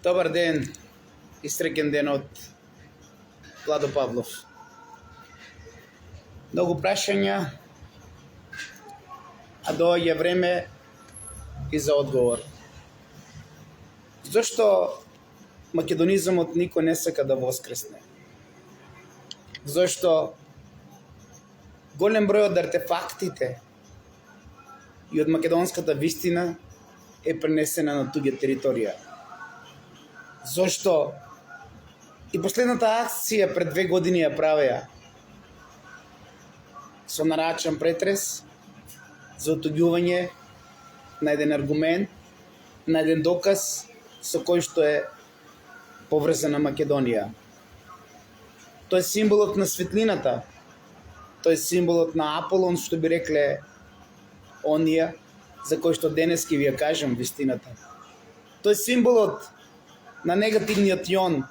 Добар ден и среќен ден од Владо Павлов. Многу прашања, а доаѓа време и за одговор. Зошто македонизмот никој не сака да воскресне? Зошто голем број од артефактите и од македонската вистина е пренесена на туѓа територија? Зошто и последната акција пред 2 години ја правеа со нарачен претрес за отуѓување на еден аргумент, на еден доказ со кој што е поврзана Македонија. Тој е символот на светлината, тој е символот на Аполон, што би рекле оние за кој што денески ви ја кажам вистината. Тој е символот на негативниот јон,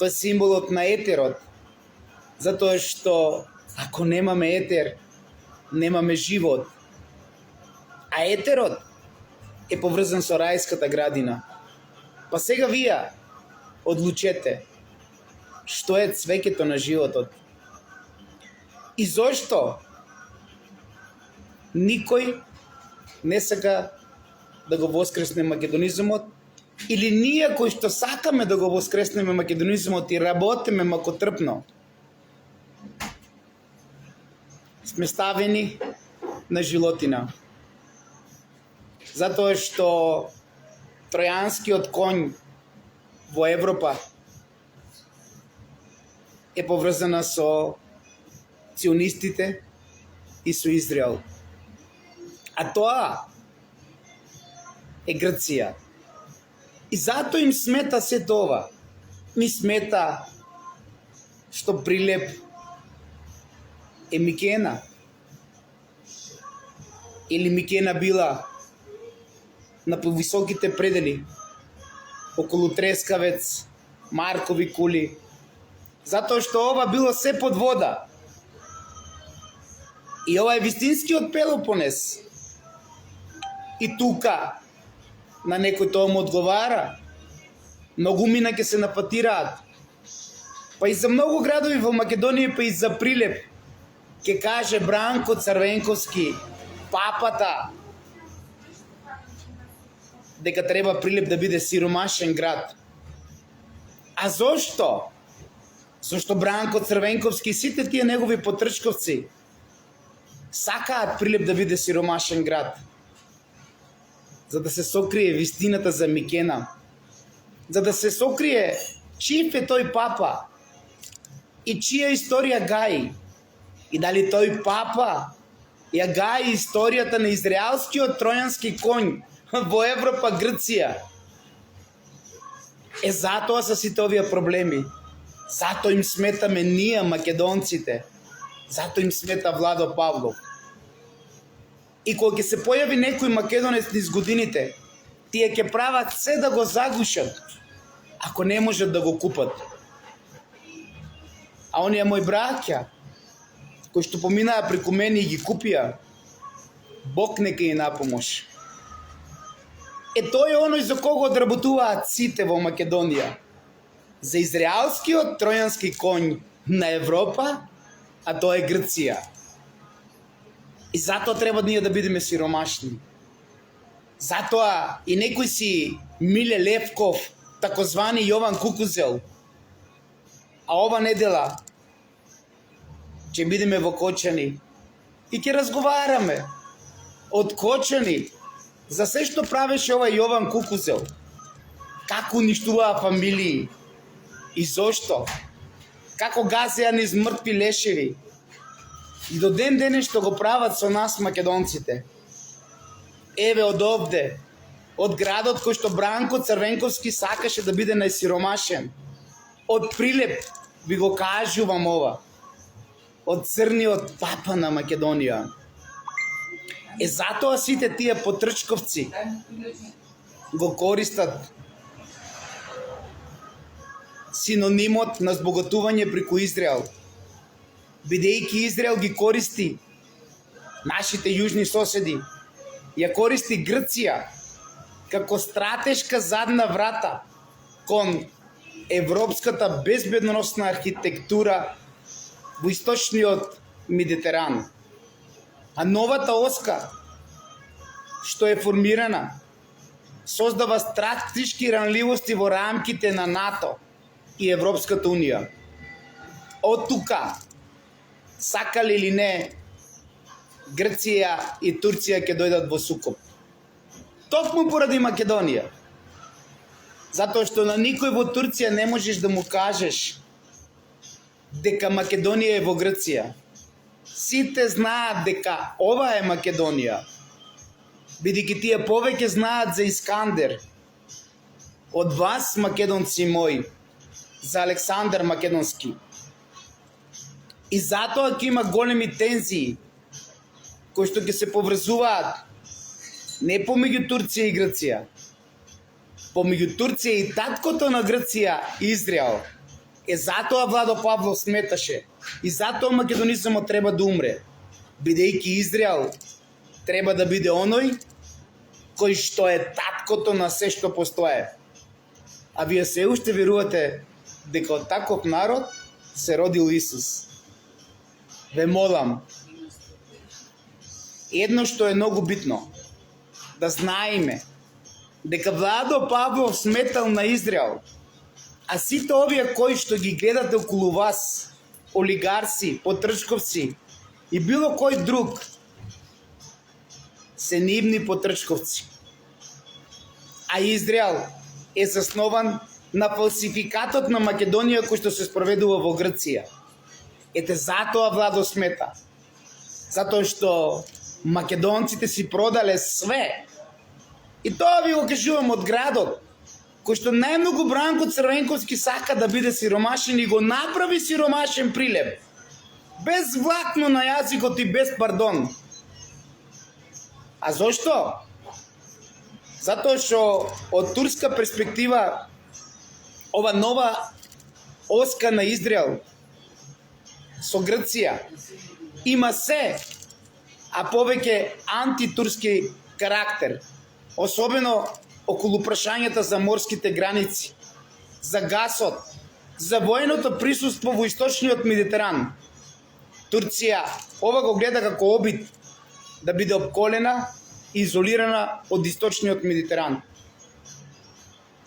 тој е символот на етерот, затоа што ако немаме етер, немаме живот. А етерот е поврзан со рајската градина. Па сега вие одлучете што е цвеќето на животот. И зошто никој не сака да го воскресне македонизмот, или ние кои што сакаме да го воскреснеме македонизмот и работиме макотрпно, сме ставени на жилотина. Затоа што тројанскиот конј во Европа е поврзана со ционистите и со Израел. А тоа е Грција. И затоа им смета се тоа. Ми смета што Прилеп е Микена. Или Микена била на повисоките предели, околу Трескавец, Маркови кули, затоа што ова било се под вода. И ова е вистинскиот Пелопонес. И тука на некој тоа му одговара. Многу мина ќе се напатираат. Па и за многу градови во Македонија, па и за Прилеп, ќе каже Бранко Црвенковски, папата, дека треба Прилеп да биде сиромашен град. А зошто? Зошто Бранко Црвенковски и сите тие негови потрчковци сакаат Прилеп да биде сиромашен град? За да се сокрие вистината за Микена, за да се сокрие чиј е тој папа и чија историја гаи, и дали тој папа ја гаи историјата на израелскиот тројански конј во Европа, Грција. Е затоа са сите овие проблеми. Затоа им сметаме ние, македонците. Затоа им смета Владо Павлов. И кога ќе се појави некој македонец низ годините, тие ќе прават се да го загушат, ако не можат да го купат. А оние мои браќа, кои што поминаа преку мене и ги купија, Бог нека и напомош. Е тој е оној за кого одработуваат сите во Македонија. За израелскиот тројански конј на Европа, а тоа е Грција. И затоа треба ние да бидеме сиромашни. Затоа и некој си Миле Левков, такозвани Јован Кукузел, а ова недела ќе бидеме во Кочани и ќе разговараме од Кочани за се што правеше овај Јован Кукузел, како уништуваа фамилии и зошто, како газеа низ мртви лешеви. И до ден денес што го прават со нас македонците. Еве од овде, од градот кој што Бранко Црвенковски сакаше да биде најсиромашен, од Прилеп ви го кажувам ова, од црниот папа на Македонија. Е затоа сите тие потрчковци го користат синонимот на збогатување преку Израел. Бидејќи Израел ги користи нашите јужни соседи, ја користи Грција како стратешка задна врата кон европската безбедносна архитектура во источниот Медитеран. А новата оска што е формирана создава стратешки ранливости во рамките на НАТО и Европската Унија. Од тука, сакале или не, Грција и Турција ќе дојдат во сукоп. Токму поради Македонија. Затоа што на никој во Турција не можеш да му кажеш дека Македонија е во Грција. Сите знаат дека ова е Македонија, бидејќи тие повеќе знаат за Искандер од вас, македонци мои, за Александар Македонски. И затоа ќе има големи тензии кои што ќе се поврзуваат не помеѓу Турција и Грција, помеѓу Турција и таткото на Грција, Израел. Затоа Владо Павлов сметаше и затоа македонизмот треба да умре, бидејќи Израел треба да биде оној кој што е таткото на се што постоje. А вие се уште верувате дека од таков народ се родил Исус. Ве молам, едно што е многу битно, да знаеме дека Владо Павлов сметал на Израел, а сите овие кои што ги гледате околу вас, олигарси, потрчковци и било кој друг, се нивни потрчковци. А Израел е заснован на фалсификатот на Македонија кој што се спроведува во Грција. Ете затоа Владо смета. Затоа што македонците си продале све. И тоа ви го кажувам од градот, кој што најмногу Бранко Црвенковски сака да биде сиромашен и го направи сиромашен Прилеп. Без влакно на јазикот и без пардон. А зошто? Затоа што од турска перспектива ова нова оска на Израел со Грција има се, а повеќе антитурски карактер, особено околу прашањата за морските граници, за гасот, за военото присуство во источниот Медитеран. Турција ова го гледа како обид да биде обколена и изолирана од источниот Медитеран.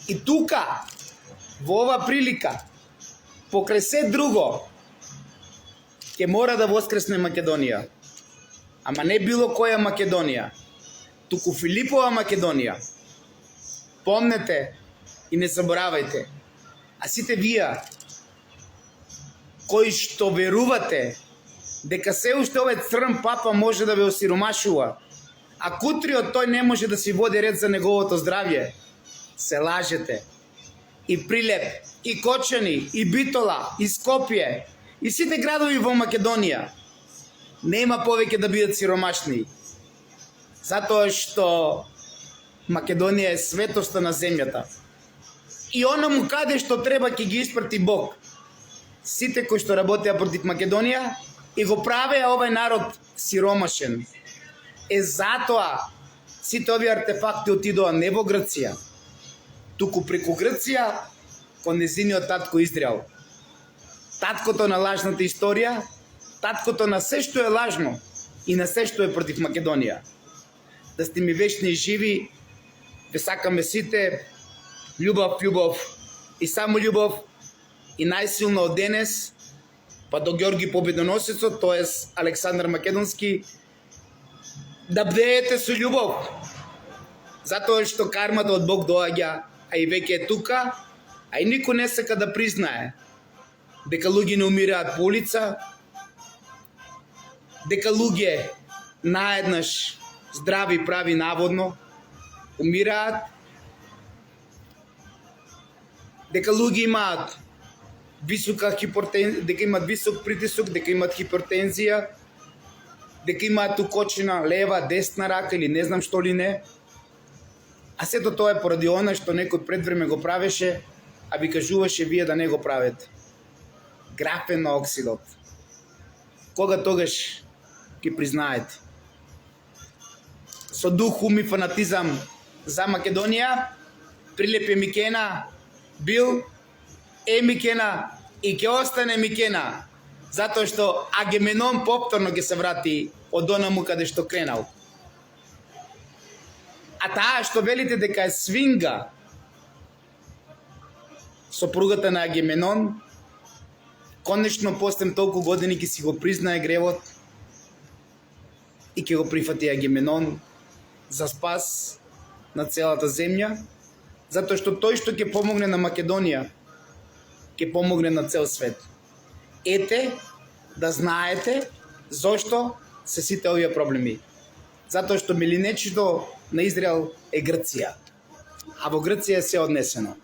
И тука, во ова прилика, покрај се друго, ќе мора да воскресне Македонија. Ама не било која Македонија, туку Филипова Македонија. Помнете и не заборавајте, а сите вие кои што верувате дека се уште овој црн папа може да ве осиромашува, а кутриот тој не може да си води ред за неговото здравје, се лажете. И Прилеп, и Кочани, и Битола, и Скопје, и сите градови во Македонија нема повеќе да бидат сиромашни. Затоа што Македонија е светоста на земјата. И онаму каде што треба ќе ги испрати Бог. Сите кои што работеа против Македонија и го правеа овој народ сиромашен. Затоа сите овие артефакти отидоа не во Грција, туку преку Грција кон незиниот татко Израел. Таткото на лажната историја, таткото на се што е лажно и на се што е против Македонија. Да сте ми вечни и живи, ве сакаме сите, љубов, љубов и само љубов, и најсилно од денес, па до Ѓорги Победоносецот, тоест Александар Македонски, да бдеете со љубов, затоа што кармата од Бог доаѓа, а и веќе е тука, а и никој не сака да признае дека луѓе не умираат по улица, дека луѓе наеднаш здрави прави наводно умираат, дека луѓе имаат висока хипертензија, дека имаат висок притисок, дека имаат хипертензија, дека имаат укочена лева, десна рака или не знам што ли не. А сето тоа е поради она што некој пред време го правеше, а ви кажуваше вие да не го правете. Графен на оксидот. Кога тогаш ќе признаете? Со дух, ум и фанатизам за Македонија, Прилеп е Микена бил Микена и ќе остане Микена, затоа што Агеменон повторно ќе се врати од онаму каде што кренал. А таа што велите дека е свинга, сопругата на Агеменон, конечно после толку години ќе си го признае гревот и ќе го прифати Агеменон за спас на целата земја, затоа што тој што ќе помогне на Македонија, ќе помогне на цел свет. Ете, да знаете зошто се сите овие проблеми. Затоа што милинечето на Израел е Грција, а во Грција е се однесено.